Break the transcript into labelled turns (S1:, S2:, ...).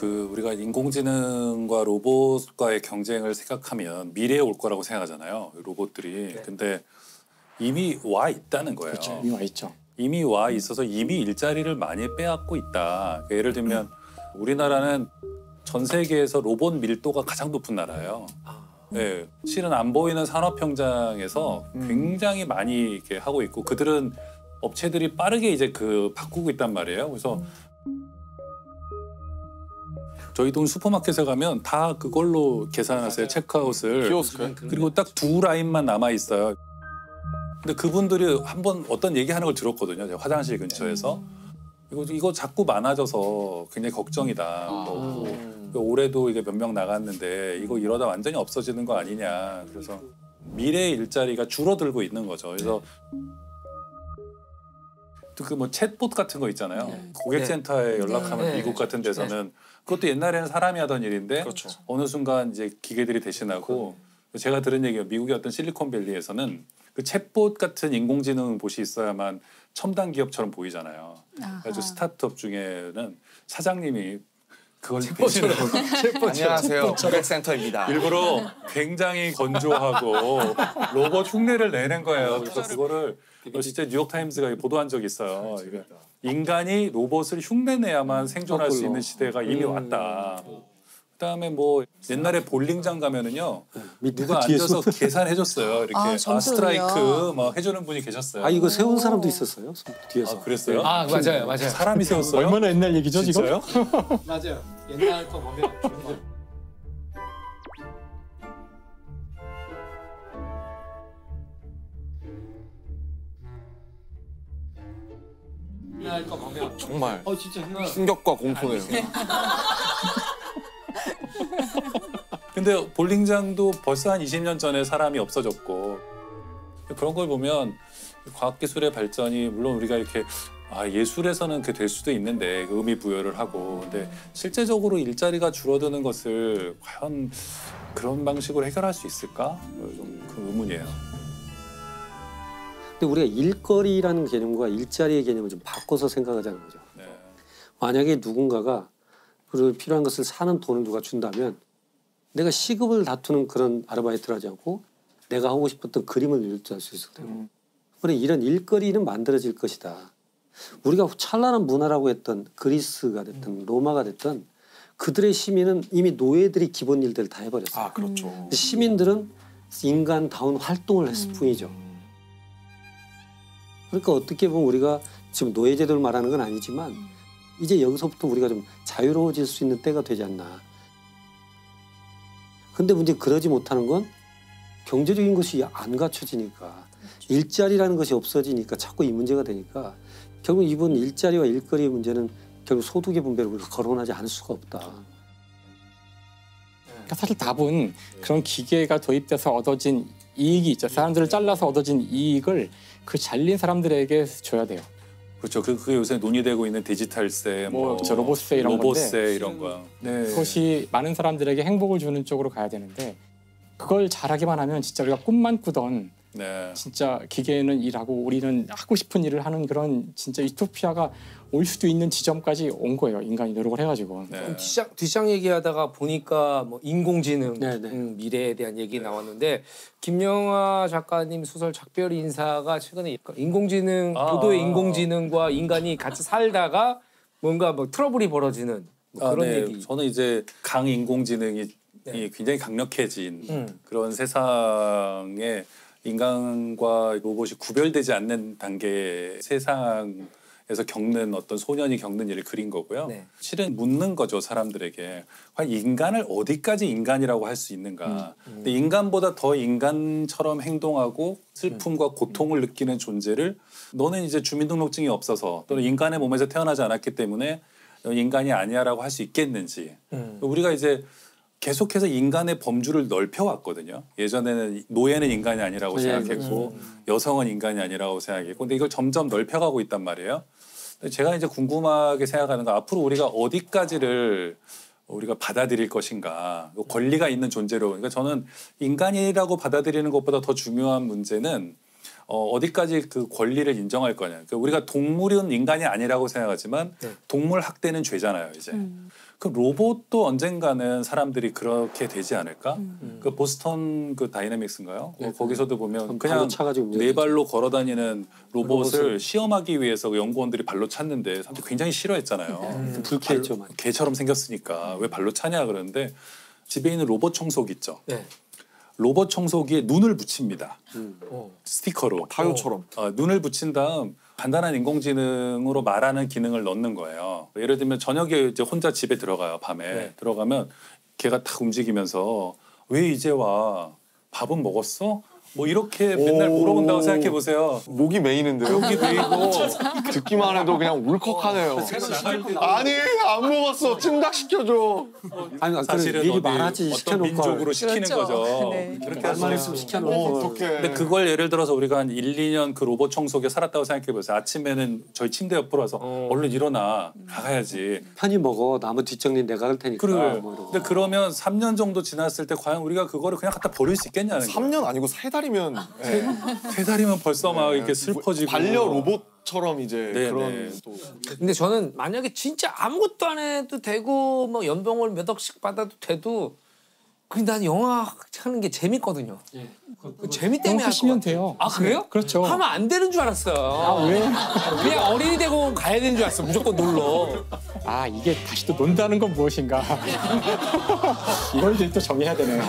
S1: 우리가 인공지능과 로봇과의 경쟁을 생각하면 미래에 올 거라고 생각하잖아요. 로봇들이.
S2: 네.
S1: 근데 이미 와 있다는 거예요.
S3: 그렇죠. 이미 와 있죠.
S1: 이미 와 있어서 이미 일자리를 많이 빼앗고 있다. 그러니까 예를 들면 우리나라는 전 세계에서 로봇 밀도가 가장 높은 나라예요. 네, 실은 안 보이는 산업 현장에서 굉장히 많이 이렇게 하고 있고 그들은 업체들이 빠르게 이제 바꾸고 있단 말이에요. 그래서 저희 동 슈퍼마켓에 가면 다 그걸로 계산하세요. 체크아웃을.
S3: 키오스크.
S1: 그리고 딱 2라인만 남아 있어요. 근데 그분들이 한번 어떤 얘기하는 걸 들었거든요. 제가 화장실 근처에서. 이거 자꾸 많아져서 굉장히 걱정이다. 올해도 이게 몇 명 나갔는데 이거 이러다 완전히 없어지는 거 아니냐. 그래서 미래의 일자리가 줄어들고 있는 거죠. 그래서 그 뭐 챗봇 같은 거 있잖아요. 고객센터에 연락하면 미국 같은 데서는 그것도 옛날에는 사람이 하던 일인데
S3: 그렇죠.
S1: 어느 순간 이제 기계들이 대신하고 제가 들은 얘기가 미국의 어떤 실리콘밸리에서는 그 챗봇 같은 인공지능 봇이 있어야만 첨단 기업처럼 보이잖아요. 그래서 스타트업 중에는 사장님이 그걸 대신으로
S3: 안녕하세요. 고객센터입니다.
S1: 일부러 굉장히 건조하고 로봇 흉내를 내는 거예요. 그래서 그거를 진짜 뉴욕타임스가 보도한 적이 있어요. 인간이 로봇을 흉내내야만 생존할 수 있는 시대가 이미 왔다. 그다음에 뭐 옛날에 볼링장 가면은요 누가 앉아서 계산해줬어요. 이렇게 스트라이크 막 해주는 분이 계셨어요.
S4: 이거 세운 사람도 있었어요 뒤에서.
S1: 그랬어요?
S2: 맞아요.
S1: 사람이 세웠어요?
S3: 얼마나 옛날 얘기죠
S1: 진짜요?
S3: 지금?
S2: 맞아요. 옛날 거 보면 옛날 거 보면
S3: 정말
S2: 진짜
S3: 충격과 공포예요.
S1: 근데 볼링장도 벌써 한 20년 전에 사람이 없어졌고 그런 걸 보면 과학기술의 발전이 물론 우리가 이렇게 예술에서는 그게 될 수도 있는데 의미 부여를 하고 근데 실제적으로 일자리가 줄어드는 것을 과연 그런 방식으로 해결할 수 있을까? 좀 그 의문이에요.
S4: 근데 우리가 일거리라는 개념과 일자리의 개념을 좀 바꿔서 생각하자는 거죠.
S1: 네.
S4: 만약에 누군가가 필요한 것을 사는 돈을 누가 준다면 내가 시급을 다투는 그런 아르바이트를 하지 않고 내가 하고 싶었던 그림을 일조할 수 있을 테고 그래 이런 일거리는 만들어질 것이다. 우리가 찬란한 문화라고 했던 그리스가 됐든 로마가 됐든 그들의 시민은 이미 노예들이 기본 일들을 다 해버렸어요.
S3: 그렇죠.
S4: 시민들은 인간다운 활동을 했을 뿐이죠. 그러니까 어떻게 보면 우리가 지금 노예제도를 말하는 건 아니지만 이제 여기서부터 우리가 좀 자유로워질 수 있는 때가 되지 않나. 근데 문제 그러지 못하는 건 경제적인 것이 안 갖춰지니까 일자리라는 것이 없어지니까 자꾸 이 문제가 되니까 결국 이번 일자리와 일거리의 문제는 결국 소득의 분배를 우리가 거론하지 않을 수가 없다.
S3: 그러니까 사실 답은 그런 기계가 도입돼서 얻어진 이익이 있죠. 사람들을 잘라서 얻어진 이익을 그 잘린 사람들에게 줘야 돼요.
S1: 그렇죠. 그게 요새 논의되고 있는 디지털세,
S3: 그렇죠. 로봇세 이런
S1: 로봇세 이런 거. 네.
S3: 그것이 많은 사람들에게 행복을 주는 쪽으로 가야 되는데 그걸 잘하기만 하면 진짜 우리가 꿈만 꾸던 진짜 기계는 일하고 우리는 하고 싶은 일을 하는 그런 진짜 유토피아가 올 수도 있는 지점까지 온 거예요. 인간이 노력을 해가지고.
S2: 뒷장 얘기하다가 보니까 뭐 인공지능 미래에 대한 얘기 나왔는데 김영하 작가님 소설 작별 인사가 최근에 인공지능 고도의 인공지능과 인간이 같이 살다가 뭔가 뭐 트러블이 벌어지는 그런 얘기.
S1: 저는 이제 강인공지능이 굉장히 강력해진 그런 세상에 인간과 로봇이 구별되지 않는 단계의 세상에서 겪는 어떤 소년이 겪는 일을 그린 거고요. 실은 묻는 거죠, 사람들에게. 과연 인간을 어디까지 인간이라고 할 수 있는가. 근데 인간보다 더 인간처럼 행동하고 슬픔과 고통을 느끼는 존재를 너는 이제 주민등록증이 없어서 또는 인간의 몸에서 태어나지 않았기 때문에 인간이 아니야라고 할 수 있겠는지. 우리가 이제 계속해서 인간의 범주를 넓혀왔거든요. 예전에는 노예는 인간이 아니라고 생각했고 여성은 인간이 아니라고 생각했고 근데 이걸 점점 넓혀가고 있단 말이에요. 제가 이제 궁금하게 생각하는 건 앞으로 우리가 어디까지를 우리가 받아들일 것인가. 권리가 있는 존재로. 그러니까 저는 인간이라고 받아들이는 것보다 더 중요한 문제는 어디까지 그 권리를 인정할 거냐. 그러니까 우리가 동물은 인간이 아니라고 생각하지만 동물 학대는 죄잖아요, 이제. 그 로봇도 언젠가는 사람들이 그렇게 되지 않을까? 그 보스턴 그 다이내믹스인가요? 거기서도 보면 그냥 네 발로 걸어다니는 로봇을 시험하기 위해서 연구원들이 발로 찼는데 사람들이 굉장히 싫어했잖아요.
S4: 불쾌했죠.
S1: 개처럼 생겼으니까 왜 발로 차냐 그러는데 집에 있는 로봇 청소기 있죠.
S2: 네.
S1: 로봇 청소기에 눈을 붙입니다. 스티커로.
S5: 타요처럼.
S1: 눈을 붙인 다음 간단한 인공지능으로 말하는 기능을 넣는 거예요. 예를 들면 저녁에 이제 혼자 집에 들어가요. 밤에 들어가면 걔가 탁 움직이면서 왜 이제 와? 밥은 먹었어? 뭐 이렇게 맨날 물어본다고 생각해 보세요.
S5: 목이 메이는데요.
S1: 목이 메이고
S5: 듣기만 해도 그냥 울컥하네요. 아니 안 먹었어. 찜닭 시켜줘.
S4: 아니
S1: 사실은
S4: 미리 말하지
S1: 어떤 민족으로 시키는 거죠.
S6: 네.
S1: 그렇게 하시면
S4: 시켜놓고.
S5: 어떡해.
S1: 근데 그걸 예를 들어서 우리가 한 1, 2년 그 로봇 청소기에 살았다고 생각해 보세요. 아침에는 저희 침대 옆으로 와서 얼른 일어나 나가야지.
S4: 편히 먹어. 나무 뒷정리 내가 할 테니까.
S1: 그래.
S4: 뭐
S1: 근데 그러면 3년 정도 지났을 때 과연 우리가 그거를 그냥 갖다 버릴 수 있겠냐는 거예요.
S5: 3년 아니고 3달이면
S1: 세 달이면 벌써 막 이렇게 슬퍼지고
S5: 반려 로봇처럼 이제
S1: 네,
S5: 그런
S1: 네.
S5: 또
S2: 근데 저는 만약에 진짜 아무것도 안 해도 되고 뭐 연봉을 몇 억씩 받아도 돼도 근데 난 영화 하는 게 재밌거든요. 그 재미 때문에
S3: 하시면 돼요.
S2: 아 그래요?
S3: 그렇죠.
S2: 하면 안 되는 줄 알았어요.
S3: 아 왜?
S2: 그냥 어린이 대공원 가야 되는 줄 알았어. 무조건 놀러.
S3: 아 이게 다시 또 논다는 건 무엇인가? 이걸 이제 또 정해야 되네.